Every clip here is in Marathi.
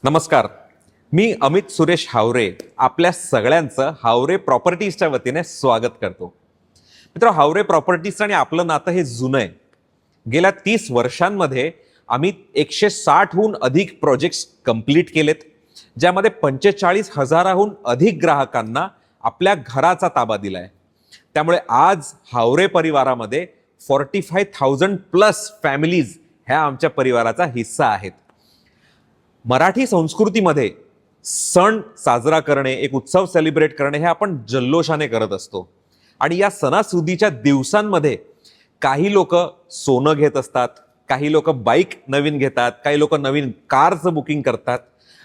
नमस्कार. मी अमित सुरेश हावरे आपल्या सगळ्यांचं हावरे प्रॉपर्टीजच्या वतीने स्वागत करतो. मित्र, हावरे प्रॉपर्टीज आणि आपलं नातं हे जुनं आहे. गेल्या 30 वर्षांमध्ये आम्ही 160हून अधिक प्रोजेक्ट्स कंप्लीट केलेत, ज्यामध्ये 45,000हून अधिक ग्राहकांना आपल्या घराचा ताबा दिलाय. त्यामुळे आज हावरे परिवारामध्ये 45,000 प्लस फॅमिलीज ह्या आमच्या परिवाराचा हिस्सा आहेत. मराठी संस्कृतीमध्ये सण साजरा करणे, एक उत्सव सेलिब्रेट करणे हे आपण जल्लोषाने करत असतो. आणि या सणासुदीच्या दिवसांमध्ये काही लोक सोनं घेत असतात, काही लोक बाईक नवीन घेतात, काही लोक नवीन कारचं बुकिंग करतात.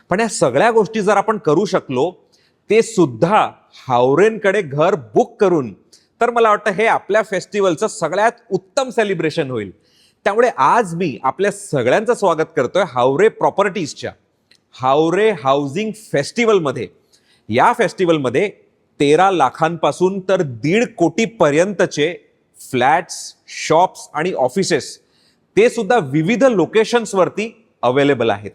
पण या सगळ्या गोष्टी जर आपण करू शकलो, ते सुद्धा हावरेंकडे घर बुक करून, तर मला वाटतं हे आपल्या फेस्टिवलचं सगळ्यात उत्तम सेलिब्रेशन होईल. त्यामुळे आज मी आपल्या सगळ्यांचं स्वागत करतोय हावरे प्रॉपर्टीजच्या हावरे हाऊसिंग फेस्टिवलमध्ये. या फेस्टिवलमध्ये 13 लाखांपासून तर 1.5 कोटीपर्यंतचे फ्लॅट्स, शॉप्स आणि ऑफिसेस ते सुद्धा विविध लोकेशन्सवरती अवेलेबल आहेत.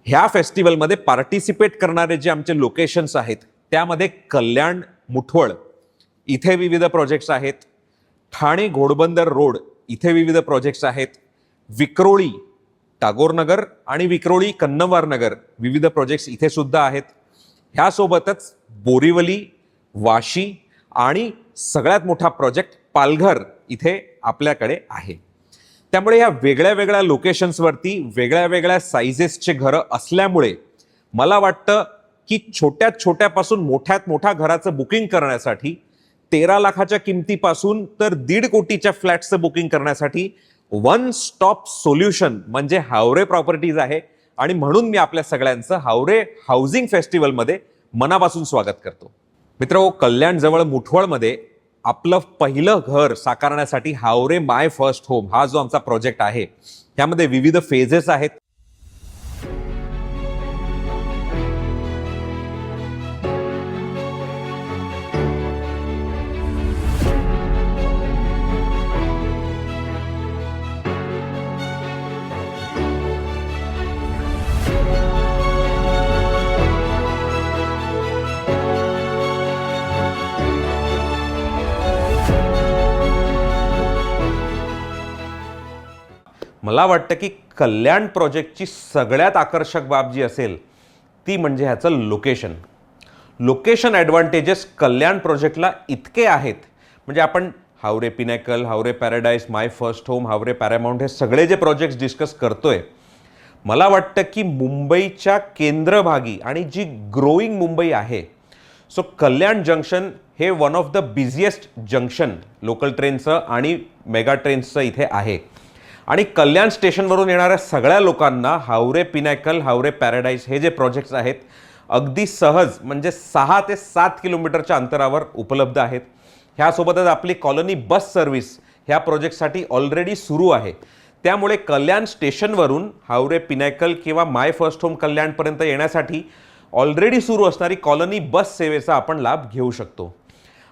ह्या फेस्टिवलमध्ये पार्टिसिपेट करणारे जे आमचे लोकेशन्स आहेत, त्यामध्ये कल्याण मुठवळ इथे विविध प्रोजेक्ट्स आहेत, ठाणे घोडबंदर रोड इथे विविध प्रोजेक्ट्स आहेत, विक्रोळी टागोरनगर आणि विक्रोळी कन्नवार नगर विविध प्रोजेक्ट्स इथे सुद्धा आहेत. ह्यासोबतच बोरिवली, वाशी आणि सगळ्यात मोठा प्रोजेक्ट पालघर इथे आपल्याकडे आहे. त्यामुळे या वेगळ्या वेगळ्या लोकेशन्सवरती वेगळ्या वेगळ्या साईजेसचे घरं असल्यामुळे मला वाटतं की छोट्यात छोट्यापासून मोठ्यात मोठ्या घराचं बुकिंग करण्यासाठी, 13 लाखाच्या किमतीपासून तर 1.5 कोटीच्या फ्लॅटचं बुकिंग करण्यासाठी वन स्टॉप सोल्युशन म्हणजे हावरे प्रॉपर्टीज आहे. आणि म्हणून मी आपल्या सगळ्यांचं हावरे हाऊसिंग फेस्टिवलमध्ये मनापासून स्वागत करतो. मित्रहो, कल्याण जवळ मुठवळमध्ये आपलं पहिलं घर साकारण्यासाठी हावरे माय फर्स्ट होम हा जो आमचा प्रोजेक्ट आहे, त्यामध्ये विविध फेजेस आहेत. मला वाटतं की कल्याण प्रोजेक्टची सगळ्यात आकर्षक बाब जी असेल ती म्हणजे ह्याचं लोकेशन ॲडव्हान्टेजेस कल्याण प्रोजेक्टला इतके आहेत. म्हणजे आपण हावरे पिनॅकल, हावरे पॅराडाईस, माय फर्स्ट होम, हावरे पॅरामाउंट हे सगळे जे प्रोजेक्ट्स डिस्कस करतोय, मला वाटतं की मुंबईच्या केंद्रभागी आणि जी ग्रोईंग मुंबई आहे, सो कल्याण जंक्शन हे one of the busiest junction local ट्रेनचं आणि मेगा ट्रेन्सचं इथे आहे. आणि कल्याण स्टेशनवरून येणाऱ्या सगळ्या लोकांना हावरे पिनॅकल, हावरे पॅराडाईस हे जे प्रोजेक्ट्स आहेत अगदी सहज म्हणजे 6 ते 7 किलोमीटरच्या अंतरावर उपलब्ध आहेत. ह्यासोबतच आपली कॉलनी बस सर्व्हिस ह्या प्रोजेक्टसाठी ऑलरेडी सुरू आहे. त्यामुळे कल्याण स्टेशनवरून हावरे पिनॅकल किंवा माय फर्स्ट होम कल्याणपर्यंत येण्यासाठी ऑलरेडी सुरू असणारी कॉलनी बस सेवेचा आपण लाभ घेऊ शकतो.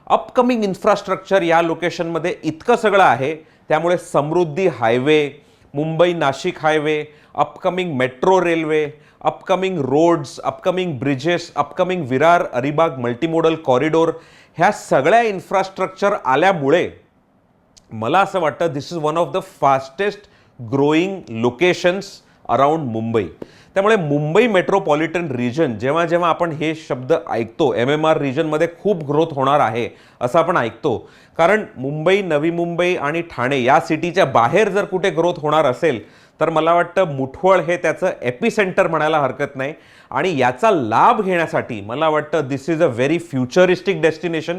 अपकमिंग इन्फ्रास्ट्रक्चर या लोकेशनमध्ये इतकं सगळं आहे, त्यामुळे Samruddhi highway, Mumbai Nashik highway, upcoming metro railway, upcoming roads, upcoming bridges, upcoming Virar Alibag multimodal corridor ह्या सगळ्या इन्फ्रास्ट्रक्चर आल्यामुळे मला असं वाटतं this is one of the fastest growing locations around Mumbai. त्यामुळे मुंबई मेट्रोपॉलिटन रिजन जेव्हा जेव्हा आपण हे शब्द ऐकतो, MMR रिजनमध्ये खूप ग्रोथ होणार आहे असं आपण ऐकतो. कारण मुंबई, नवी मुंबई आणि ठाणे या सिटीच्या बाहेर जर कुठे ग्रोथ होणार असेल तर मला वाटतं मुठवळ हे त्याचं एपिसेंटर म्हणायला हरकत नाही. आणि याचा लाभ घेण्यासाठी मला वाटतं this is a very futuristic destination.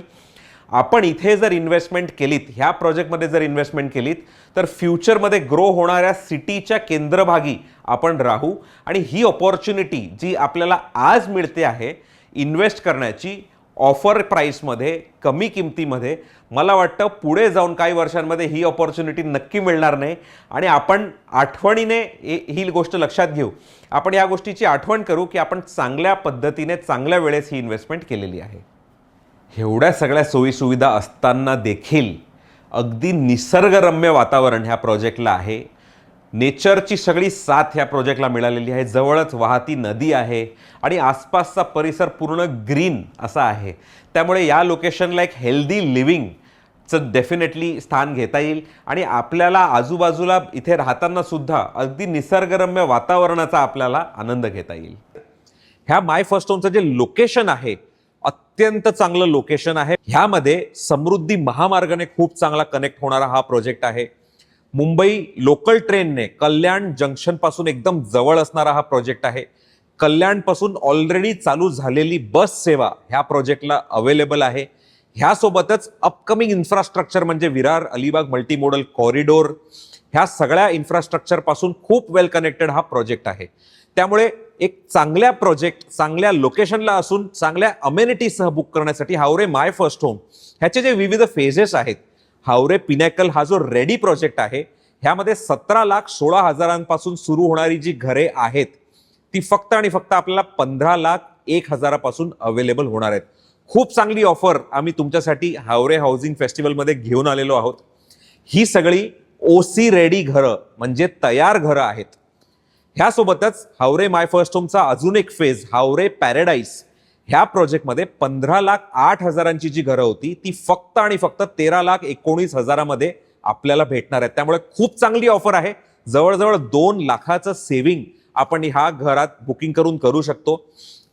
आपण इथे जर इन्व्हेस्टमेंट केलीत, ह्या प्रोजेक्टमध्ये जर इन्व्हेस्टमेंट केलीत, तर फ्युचरमध्ये ग्रो होणाऱ्या सिटीच्या केंद्रभागी आपण राहू. आणि ही ऑपॉर्च्युनिटी जी आपल्याला आज मिळते आहे इन्व्हेस्ट करण्याची ऑफर प्राईसमध्ये, कमी किमतीमध्ये, मला वाटतं पुढे जाऊन काही वर्षांमध्ये ही ऑपॉर्च्युनिटी नक्की मिळणार नाही. आणि आपण आठवणीने ही गोष्ट लक्षात घेऊ, आपण या गोष्टीची आठवण करू की आपण चांगल्या पद्धतीने चांगल्या वेळेस ही इन्व्हेस्टमेंट केलेली आहे. एवढ्या सगळ्या सोयीसुविधा असताना देखील अगदी निसर्गरम्य वातावरण ह्या प्रोजेक्टला आहे. नेचरची सगळी साथ ह्या प्रोजेक्टला मिळालेली आहे. जवळच वाहती नदी आहे आणि आसपासचा परिसर पूर्ण ग्रीन असा आहे. त्यामुळे या लोकेशनला एक हेल्दी लिव्हिंगचं डेफिनेटली स्थान घेता येईल आणि आपल्याला आजूबाजूला इथे राहताना सुद्धा अगदी निसर्गरम्य वातावरणाचा आपल्याला आनंद घेता येईल. ह्या माय फर्स्ट होमचं जे लोकेशन आहे अत्यंत चांगलं लोकेशन आहे. ह्यामध्ये समृद्धी महामार्गाने खूप चांगला कनेक्ट होणारा हा प्रोजेक्ट आहे. मुंबई लोकल ट्रेनने कल्याण जंक्शन पासून एकदम जवळ असणारा हा प्रोजेक्ट आहे. कल्याण पासून ऑलरेडी चालू झालेली बस सेवा ह्या प्रोजेक्टला अवेलेबल आहे. ह्यासोबतच अपकमिंग इन्फ्रास्ट्रक्चर म्हणजे विरार अलिबाग मल्टीमोडल कॉरिडोर ह्या सगळ्या इन्फ्रास्ट्रक्चर पासून खूप वेल कनेक्टेड हा प्रोजेक्ट आहे. त्यामुळे एक चांगल्या प्रोजेक्ट चांगल्या लोकेशनला असून चांगल्या अमेनिटीसह बुक करण्यासाठी हावरे माय फर्स्ट होम ह्याचे जे विविध फेजेस आहेत, हावरे पिनॅकल हा जो रेडी प्रोजेक्ट आहे ह्यामध्ये 17,16,000 सुरू होणारी जी घरे आहेत ती फक्त आणि फक्त आपल्याला 15,01,000 अवेलेबल होणार आहेत. खूप चांगली ऑफर आम्ही तुमच्यासाठी हावरे हाऊसिंग फेस्टिवलमध्ये घेऊन आलेलो आहोत. ही सगळी ओसी रेडी घरं म्हणजे तयार घरं आहेत. ह्यासोबतच हावरे माय फर्स्ट होमचा अजून एक फेज हावरे पॅराडाईज ह्या प्रोजेक्टमध्ये 15,08,000 जी घरं होती ती फक्त आणि फक्त 13,19,000 आपल्याला भेटणार आहेत. त्यामुळे खूप चांगली ऑफर आहे. जवळजवळ 2 लाखाचं सेव्हिंग आपण ह्या घरात बुकिंग करू शकतो.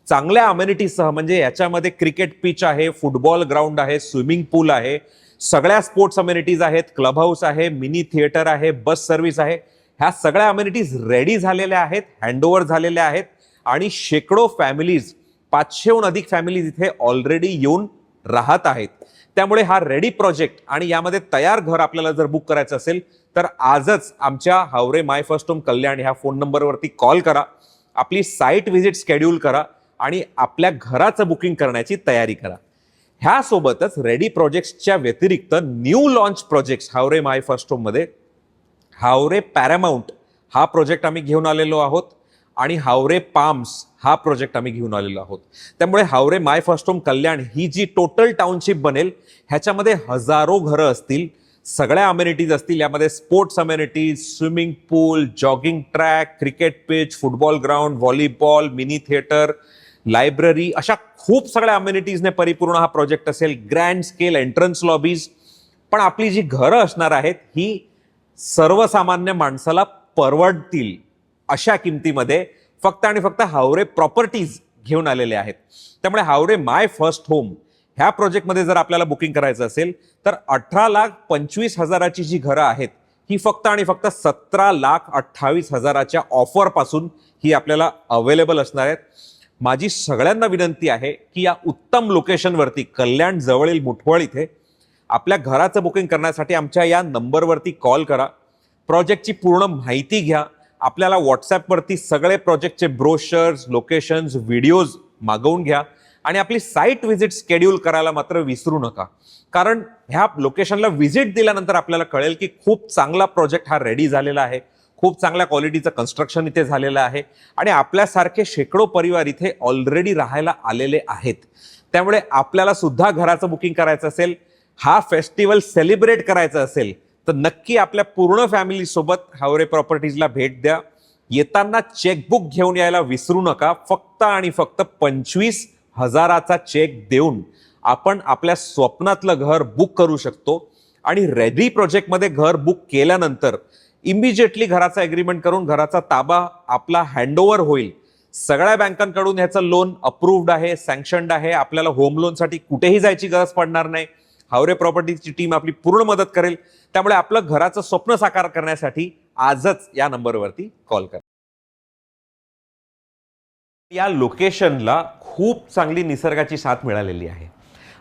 चांगल्या अमेनिटीसह म्हणजे याच्यामध्ये क्रिकेट पिच आहे, फुटबॉल ग्राउंड आहे, स्विमिंग पूल आहे, सगळ्या स्पोर्ट्स अमेनिटीज आहेत, क्लब हाऊस आहे, मिनी थिएटर आहे, बस सर्व्हिस आहे. ह्या सगळ्या अमेनिटीज रेडी झालेल्या आहेत, हँडओव्हर झालेल्या आहेत आणि शेकडो फॅमिलीज 500हून अधिक फॅमिलीज इथे ऑलरेडी येऊन राहत आहेत. त्यामुळे हा रेडी प्रोजेक्ट आणि यामध्ये तयार घर आपल्याला जर बुक करायचं असेल तर आजच आमच्या हावरे माय फर्स्ट होम कल्याण ह्या फोन नंबरवरती कॉल करा, आपली साईट व्हिजिट शेड्यूल करा आणि आपल्या घराचं बुकिंग करण्याची तयारी करा. ह्यासोबतच रेडी प्रोजेक्ट्सच्या व्यतिरिक्त new launch projects Haware my first होममध्ये Haware पॅरामाउंट हा प्रोजेक्ट आम्ही घेऊन आलेलो आहोत आणि हावरे पाम्स हा प्रोजेक्ट आम्ही घेऊन आलेलो आहोत. त्यामुळे Haware my first home Kalyan ही जी टोटल टाउनशिप बनेल ह्याच्यामध्ये हजारो घरं असतील, सगळ्या अमेनिटीज असतील. यामध्ये sports amenities, swimming pool, jogging track, cricket pitch, football ground, volleyball, mini theatre, library अशा खूप सगळ्या अमेनिटीजने परिपूर्ण हा प्रोजेक्ट असेल. Grand scale entrance lobbies. पण आपली जी घरं असणार आहेत ही सर्वसामान्य माणसाला परवडतील अशा किमतीमध्ये फक्त आणि फक्त हावरे प्रॉपर्टीज घेऊन आलेले आहेत. त्यामुळे हावरे माय फर्स्ट होम ह्या प्रोजेक्टमध्ये जर आपल्याला बुकिंग करायचं असेल तर 18,25,000 जी घरं आहेत ही फक्त आणि फक्त 17,28,000 ऑफर पासून ही आपल्याला अवेलेबल असणार आहेत. माझी सगळ्यांना विनंती आहे की या उत्तम लोकेशनवरती कल्याण जवळील मुठवळ इथे आपल्या घराचं बुकिंग करण्यासाठी आमच्या या नंबरवरती कॉल करा. प्रोजेक्टची पूर्ण माहिती घ्या. आपल्याला व्हॉट्सॲपवरती सगळे प्रोजेक्टचे ब्रोशर्स, लोकेशन्स, व्हिडिओज मागवून घ्या आणि आपली साईट व्हिजिट शेड्यूल करायला मात्र विसरू नका. कारण ह्या लोकेशनला व्हिजिट दिल्यानंतर आपल्याला कळेल की खूप चांगला प्रोजेक्ट हा रेडी झालेला आहे, खूप चांगल्या क्वालिटीचं कन्स्ट्रक्शन इथे झालेलं आहे आणि आपल्यासारखे शेकडो परिवार इथे ऑलरेडी राहायला आलेले आहेत. त्यामुळे आपल्याला सुद्धा घराचं बुकिंग करायचं असेल, हा फेस्टिवल सेलिब्रेट करायचा असेल तर नक्की आपल्या पूर्ण फॅमिली सोबत हावरे प्रॉपर्टीजला भेट द्या. येताना चेकबुक घेऊन यायला विसरू नका. फक्त आणि फक्त 25,000चा चेक देऊन आपण आपल्या स्वप्नातलं घर बुक करू शकतो आणि रेडी प्रोजेक्टमध्ये घर बुक केल्यानंतर इमिजिएटली घराचा एग्रीमेंट करून घराचा ताबा आपला हँडओव्हर होईल. सगळ्या बँकांकडून ह्याचं लोन अप्रूव्ड आहे, सँक्शन्ड आहे. आपल्याला होम लोनसाठी कुठेही जायची गरज पडणार नाही. हावरे प्रॉपर्टीजची टीम आपली पूर्ण मदत करेल. त्यामुळे आपलं घराचं स्वप्न साकार करण्यासाठी आजच या नंबरवरती कॉल करा. या लोकेशनला खूप चांगली निसर्गाची साथ मिळालेली आहे.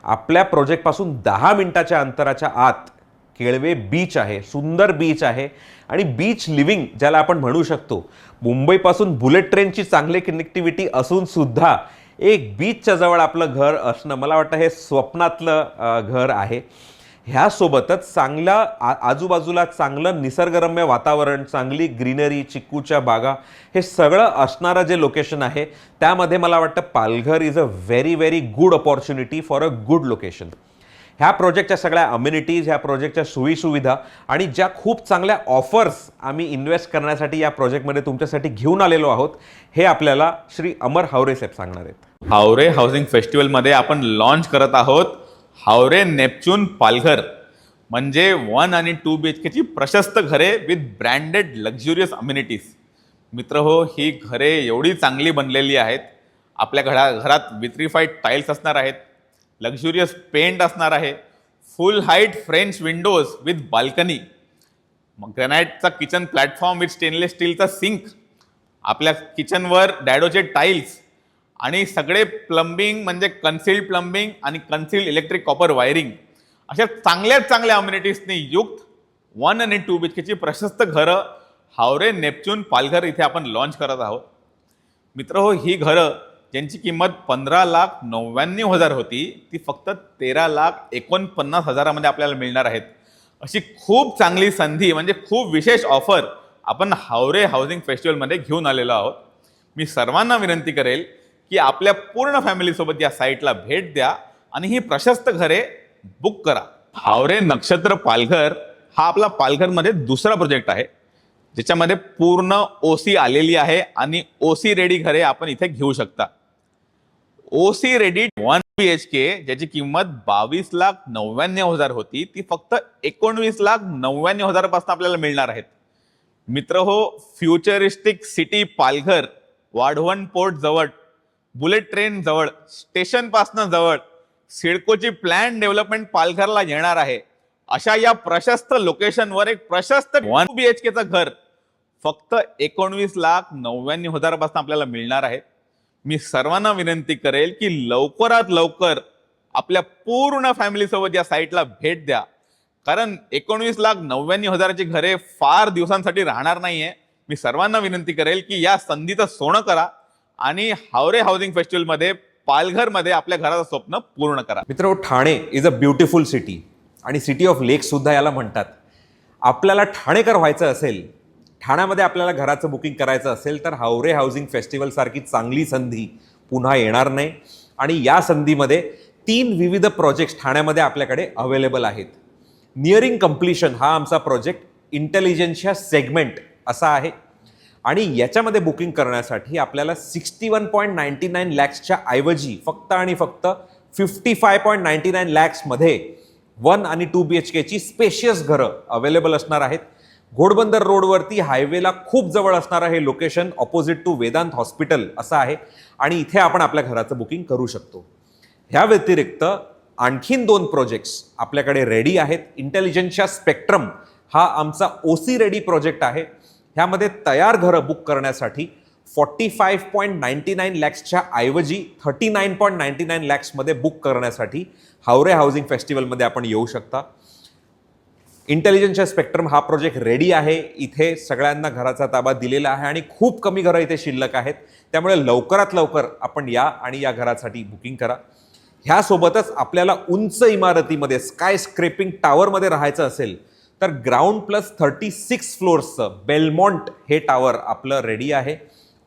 आपल्या प्रोजेक्टपासून 10 मिनिटाच्या अंतराच्या आत केळवे बीच आहे, सुंदर बीच आहे आणि बीच लिव्हिंग ज्याला आपण म्हणू शकतो. मुंबईपासून बुलेट ट्रेनची चांगली कनेक्टिव्हिटी असून सुद्धा एक बीचच्या जवळ आपलं घर असणं मला वाटतं हे स्वप्नातलं घर आहे. ह्यासोबतच चांगला आजूबाजूला चांगलं निसर्गरम्य वातावरण, चांगली ग्रीनरी, चिक्कूच्या बागा हे सगळं असणारं जे लोकेशन आहे त्यामध्ये मला वाटतं Palghar is a very very good opportunity for a good location. ह्या प्रोजेक्टच्या सगळ्या अम्युनिटीज, ह्या प्रोजेक्टच्या सोयीसुविधा आणि ज्या खूप चांगल्या ऑफर्स आम्ही इन्व्हेस्ट करण्यासाठी या प्रोजेक्टमध्ये तुमच्यासाठी घेऊन आलेलो आहोत, हे आपल्याला श्री अमर हावरे साहेब सांगणार आहेत. हावरे हाऊसिंग फेस्टिवलमध्ये आपण लॉन्च करत आहोत हावरे नेपच्यून पालघर, म्हणजे 1 आणि 2 BHK ची प्रशस्त घरे विथ ब्रँडेड लक्झुरियस अम्युनिटीज. मित्र हो, ही घरे एवढी चांगली बनलेली आहेत. आपल्या घरात विट्रिफाईड टाईल्स असणार आहेत, लक्झुरियस पेंट असणार आहे, full height French windows with balcony, ग्रॅनाइटचा किचन प्लॅटफॉर्म विथ स्टेनलेस स्टीलचा सिंक, आपल्या किचनवर डॅडोचे टाईल्स आणि सगळे प्लंबिंग म्हणजे कन्सिल्ड प्लंबिंग आणि कन्सिल्ड इलेक्ट्रिक कॉपर वायरिंग, अशा चांगल्या अम्युनिटीजनी युक्त 1 आणि 2 BHK ची प्रशस्त घरं हावरे नेपच्यून पालघर इथे आपण लॉन्च करत आहोत. मित्र हो, ही घरं ज्यांची किंमत 15,99,000 होती, ती फक्त 13,49,000 आपल्याला मिळणार आहेत. अशी खूप चांगली संधी म्हणजे खूप विशेष ऑफर आपण हावरे हाऊसिंग फेस्टिवलमध्ये घेऊन आलेलो आहोत. मी सर्वांना विनंती करेल की आपल्या पूर्ण फॅमिलीसोबत या साईटला भेट द्या आणि ही प्रशस्त घरे बुक करा. हावरे नक्षत्र पालघर हा आपला पालघरमध्ये दुसरा प्रोजेक्ट आहे, ज्याच्यामध्ये पूर्ण ओसी आलेली आहे आणि ओसी रेडी घरे आपण इथे घेऊ शकता. ओसी रेडी 1 BHK ज्याची किंमत 22,99,000 होती, ती फक्त 19,99,000 पासून आपल्याला मिळणार आहेत. मित्र हो, फ्युचरिस्टिक सिटी पालघर, वाढवण पोर्ट जवळ, बुलेट ट्रेन जवळ, स्टेशन पासून जवळ, सिडकोची प्लॅन डेव्हलपमेंट पालघरला येणार आहे. अशा या प्रशस्त लोकेशनवर एक प्रशस्त 1 BHKचं घर फक्त 19,99,000 पासून आपल्याला मिळणार आहे. मी सर्वांना विनंती करेल की लवकरात लवकर आपल्या पूर्ण फॅमिलीसोबत या साईटला भेट द्या, कारण 19,99,000ची घरे फार दिवसांसाठी राहणार नाहीये. मी सर्वांना विनंती करेल की या संधीचं सोनं करा आणि हावरे हाऊसिंग फेस्टिवलमध्ये पालघरमध्ये आपल्या घराचं स्वप्न पूर्ण करा. मित्र, Thane is a beautiful city आणि सिटी ऑफ लेक सुद्धा याला म्हणतात. आपल्याला ठाणेकर व्हायचं असेल, ठाण्यामध्ये आपल्याला घराचं बुकिंग करायचं असेल, तर हावरे हाऊसिंग फेस्टिवल सारखी चांगली संधी पुन्हा येणार नाही. आणि या संधीमध्ये 3 विविध प्रोजेक्ट्स ठाण्यामध्ये आपल्याकडे अवेलेबल आहेत. नियरिंग कम्प्लिशन हा आमचा प्रोजेक्ट इंटेलिजन्सच्या सेगमेंट असा आहे आणि याच्यामध्ये बुकिंग करण्यासाठी आपल्याला 61.99 लॅक्सच्या ऐवजी फक्त आणि फक्त 55.99 लॅक्समध्ये 1 आणि 2 BHK ची स्पेशियस घरं अवेलेबल असणार आहेत. घोडबंदर रोडवरती हायवेला खूप जवळ असणारं हे location opposite to Vedant hospital असं आहे आणि इथे आपण आपल्या घराचं बुकिंग करू शकतो. ह्या व्यतिरिक्त आणखीन 2 प्रोजेक्ट्स आपल्याकडे रेडी आहेत. इंटेलिजन्सच्या स्पेक्ट्रम हा आमचा ओसी रेडी प्रोजेक्ट आहे. ह्यामध्ये तयार घरं बुक करण्यासाठी 45.99 लॅक्सच्या ऐवजी 39.99 लॅक्समध्ये बुक करण्यासाठी हावरे हाऊसिंग फेस्टिवलमध्ये आपण येऊ शकता. इंटेलिजन्सच्या स्पेक्ट्रम हा प्रोजेक्ट रेडी आहे. इथे सगळ्यांना घराचा ताबा दिलेला आहे आणि खूप कमी घरं इथे शिल्लक आहेत. त्यामुळे लवकरात लवकर आपण या आणि या घरासाठी बुकिंग करा. ह्यासोबतच आपल्याला उंच इमारतीमध्ये स्काय स्क्रेपिंग टावरमध्ये राहायचं असेल तर ग्राउंड प्लस 36 फ्लोअर्सचं बेलमॉन्ट हे टावर आपलं रेडी आहे.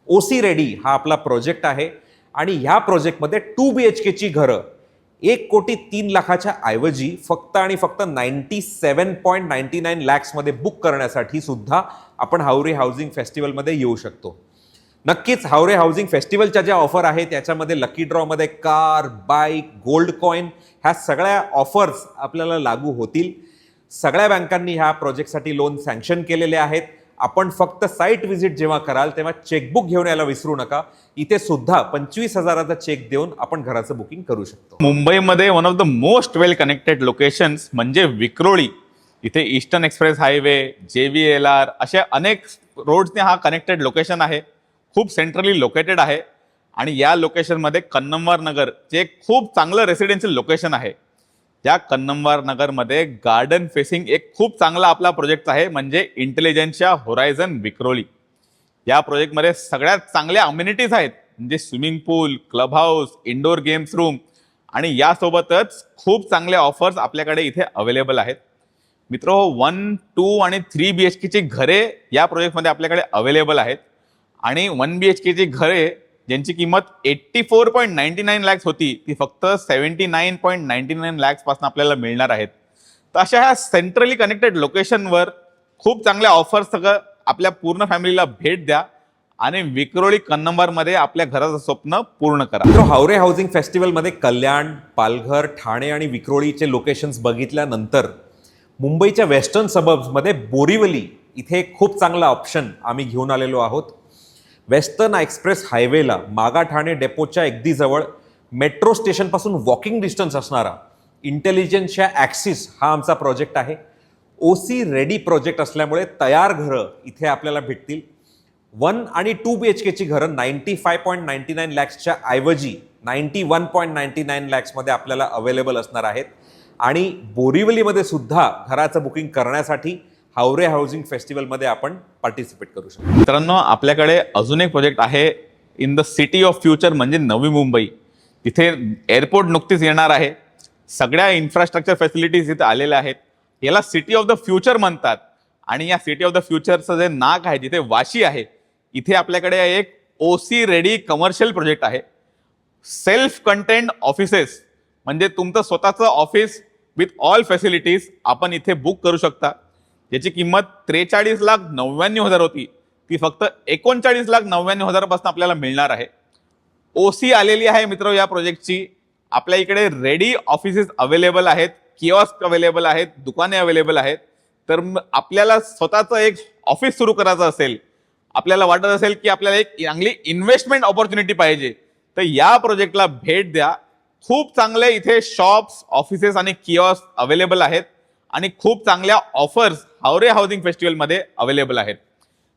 ओसी रेडी हा आपला प्रोजेक्ट आहे आणि ह्या प्रोजेक्टमध्ये 2 BHK ची घरं 1,03,00,000च्या ऐवजी फक्त आणि फक्त 97.99 लॅक्समध्ये बुक करण्यासाठी सुद्धा आपण हावरे हाऊसिंग फेस्टिवलमध्ये येऊ शकतो. नक्कीच हावरे हाऊसिंग फेस्टिवलच्या ज्या ऑफर आहेत त्याच्यामध्ये लकी ड्रॉमध्ये कार, बाईक, गोल्ड कॉईन ह्या सगळ्या ऑफर्स आपल्याला लागू होतील. सगळ्या बँकांनी ह्या प्रोजेक्टसाठी लोन सँक्शन केलेले आहेत. आपण फक्त साईट व्हिजिट जेव्हा कराल तेव्हा चेकबुक घेऊन यायला विसरू नका. इथे सुद्धा 25,000चा चेक देऊन आपण घराचं बुकिंग करू शकतो. मुंबईमध्ये one of the most well connected locations म्हणजे विक्रोळी. इथे ईस्टर्न एक्सप्रेस हायवे, JVLR अशा अनेक रोड्सने हा कनेक्टेड लोकेशन आहे. खूप सेंट्रली लोकेटेड आहे आणि या लोकेशनमध्ये कन्नमवार नगर जे खूप चांगलं रेसिडेन्शियल लोकेशन आहे. या कन्नमवार नगरमध्ये गार्डन फेसिंग एक खूप चांगला आपला प्रोजेक्ट आहे म्हणजे इंटेलिजन्सच्या होरायझन विक्रोळी. या प्रोजेक्टमध्ये सगळ्यात चांगल्या अम्युनिटीज आहेत म्हणजे swimming pool, club house, indoor games room आणि यासोबतच खूप चांगले ऑफर्स आपल्याकडे इथे अवेलेबल आहेत. मित्र 1, 2 आणि 3 BHK ची घरे या प्रोजेक्टमध्ये आपल्याकडे अवेलेबल आहेत आणि 1 BHK ची घरे ज्यांची किंमत 84.99 लॅक्स होती ती फक्त 79.99 लॅक्स पासून आपल्याला मिळणार आहेत. तर अशा ह्या सेंट्रली कनेक्टेड लोकेशनवर खूप चांगल्या ऑफर्स सगळं आपल्या पूर्ण फॅमिलीला भेट द्या आणि विक्रोळी कन्नंबारमध्ये आपल्या घराचं स्वप्न पूर्ण करा. मित्र, हावरे हाऊसिंग फेस्टिवलमध्ये कल्याण, पालघर, ठाणे आणि विक्रोळीचे लोकेशन्स बघितल्यानंतर मुंबईच्या वेस्टर्न सबर्ब्समध्ये बोरिवली इथे एक खूप चांगला ऑप्शन आम्ही घेऊन आलेलो आहोत. वेस्टर्न एक्सप्रेस हायवेला मागा ठाणे डेपोच्या अगदी जवळ मेट्रो स्टेशनपासून वॉकिंग डिस्टन्स असणारा इंटेलिजन्सच्या ॲक्सिस हा आमचा प्रोजेक्ट आहे. OC रेडी प्रोजेक्ट असल्यामुळे तयार घरं इथे आपल्याला भेटतील. 1 आणि 2 BHKची घरं 95.99 लॅक्सच्या ऐवजी 91.99 लॅक्समध्ये आपल्याला अवेलेबल असणार आहेत. आणि बोरिवलीमध्ये सुद्धा घराचं बुकिंग करण्यासाठी हावरे हाऊसिंग फेस्टिवलमध्ये आपण पार्टिसिपेट करू शकतो. मित्रांनो, आपल्याकडे अजून एक प्रोजेक्ट आहे in the city of future म्हणजे नवी मुंबई. तिथे एअरपोर्ट नुकतीच येणार आहे. सगळ्या इन्फ्रास्ट्रक्चर फॅसिलिटीज इथे आलेल्या आहेत. याला सिटी ऑफ द फ्युचर म्हणतात. आणि या सिटी ऑफ द फ्युचरचं जे नाक आहे जिथे वाशी आहे, इथे आपल्याकडे एक OC रेडी कमर्शियल प्रोजेक्ट आहे. सेल्फ कंटेंट ऑफिसेस म्हणजे तुमचं स्वतःचं ऑफिस विथ ऑल फॅसिलिटीज आपण इथे बुक करू शकता. ज्याची किंमत 43,99,000 होती ती फक्त 39,99,000 पासून आपल्याला मिळणार आहे. OC आलेली आहे मित्र या प्रोजेक्टची. आपल्या इकडे रेडी ऑफिसेस अवेलेबल आहेत, किऑस्क अवेलेबल आहेत, दुकाने अवेलेबल आहेत. तर आपल्याला स्वतःचं एक ऑफिस सुरू करायचं असेल, आपल्याला वाटत असेल की आपल्याला एक चांगली इन्व्हेस्टमेंट ऑपॉर्च्युनिटी पाहिजे, तर या प्रोजेक्टला भेट द्या. खूप चांगले इथे शॉप्स, ऑफिसेस आणि किऑस्क अवेलेबल आहेत आणि खूप चांगल्या ऑफर्स हावरे हाऊसिंग फेस्टिवलमध्ये अवेलेबल आहेत.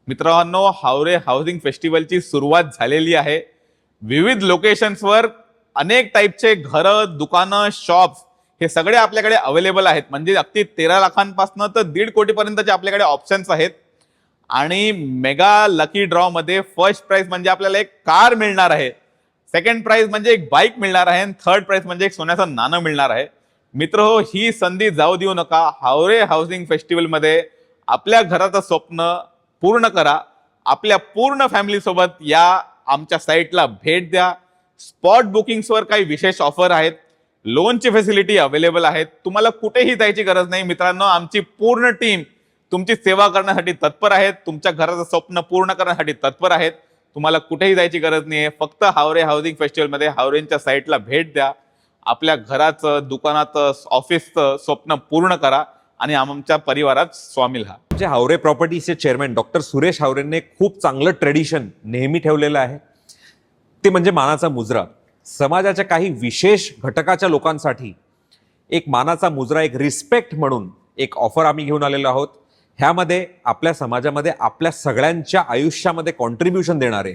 मित्रांनो, हावरे हाऊसिंग फेस्टिवलची सुरुवात झालेली आहे. विविध लोकेशन्सवर अनेक टाईपचे घरं, दुकानं, शॉप्स हे सगळे आपल्याकडे अवेलेबल आहेत. म्हणजे अगदी 13 लाखांपासून तर 1.5 कोटीपर्यंतचे आपल्याकडे ऑप्शन्स आहेत. आणि मेगा लकी ड्रॉ मध्ये फर्स्ट प्राइज म्हणजे आपल्याला एक कार मिळणार आहे, सेकंड प्राइज म्हणजे एक बाईक मिळणार आहे आणि थर्ड प्राइज म्हणजे एक सोन्याचं नाणं मिळणार आहे. मित्र हो, ही संधी जाऊ देऊ नका. हावरे हाऊसिंग फेस्टिवलमध्ये आपल्या घराचं स्वप्न पूर्ण करा. आपल्या पूर्ण फॅमिली सोबत या आमच्या साईटला भेट द्या. स्पॉट बुकिंग्सवर काही विशेष ऑफर आहेत. लोनची फॅसिलिटी अवेलेबल आहेत. तुम्हाला कुठेही जायची गरज नाही. मित्रांनो, आमची पूर्ण टीम तुमची सेवा करण्यासाठी तत्पर आहेत. तुमच्या घराचं स्वप्न पूर्ण करण्यासाठी तत्पर आहेत. तुम्हाला कुठेही जायची गरज नाही आहे. फक्त हावरे हाऊसिंग फेस्टिवलमध्ये हावरेंच्या साईटला भेट द्या. आपल्या घराचं, दुकानाचं, ऑफिसचं स्वप्न पूर्ण करा आणि आमच्या परिवारात सामील व्हा. जे हावरे प्रॉपर्टीचे चेअरमॅन डॉक्टर सुरेश हावरेंनी खूप चांगलं ट्रेडिशन नेहमी ठेवलेलं आहे, ते म्हणजे मानाचा मुजरा. समाजाच्या काही विशेष घटकाच्या लोकांसाठी एक मानाचा मुजरा, एक रिस्पेक्ट म्हणून एक ऑफर आम्ही घेऊन आलेलो आहोत. ह्यामध्ये आपल्या समाजामध्ये आपल्या सगळ्यांच्या आयुष्यामध्ये कॉन्ट्रीब्युशन देणारे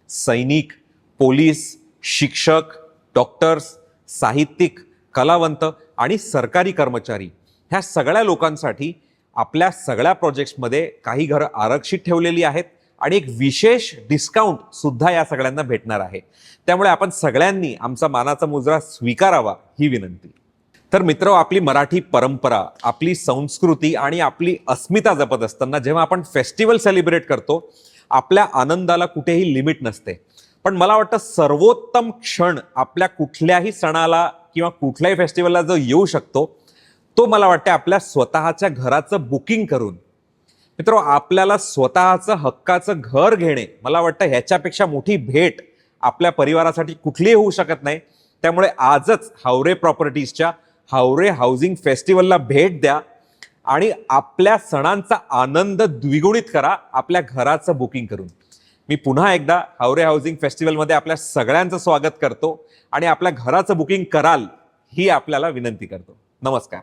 सैनिक, पोलीस, शिक्षक, डॉक्टर्स, साहित्यिक, कलावंत आणि सरकारी कर्मचारी ह्या सगळ्या लोकांसाठी आपल्या सगळ्या प्रोजेक्ट्समध्ये काही घरं आरक्षित ठेवलेली आहेत आणि एक विशेष डिस्काउंट सुद्धा या सगळ्यांना भेटणार आहे. त्यामुळे आपण सगळ्यांनी आमचा मानाचा मुजरा स्वीकारावा ही विनंती. तर मित्र, आपली मराठी परंपरा, आपली संस्कृती आणि आपली अस्मिता जपत असताना जेव्हा आपण फेस्टिवल सेलिब्रेट करतो, आपल्या आनंदाला कुठेही लिमिट नसते. पण मला वाटतं सर्वोत्तम क्षण आपल्या कुठल्याही सणाला किंवा कुठल्याही फेस्टिवलला जो येऊ शकतो, तो मला वाटतं आपल्या स्वतःच्या घराचं बुकिंग करून. मित्र, आपल्याला स्वतःचं हक्काचं घर घेणे, मला वाटतं ह्याच्यापेक्षा मोठी भेट आपल्या परिवारासाठी कुठलीही होऊ शकत नाही. त्यामुळे आजच हावरे प्रॉपर्टीजच्या हावरे हाऊसिंग फेस्टिवलला भेट द्या आणि आपल्या सणांचा आनंद द्विगुणित करा आपल्या घराचं बुकिंग करून. मी पुन्हा एकदा हावरे हाऊसिंग फेस्टिवलमध्ये आपल्या सगळ्यांचं स्वागत करतो आणि आपल्या घराचं बुकिंग कराल ही आपल्याला विनंती करतो. नमस्कार.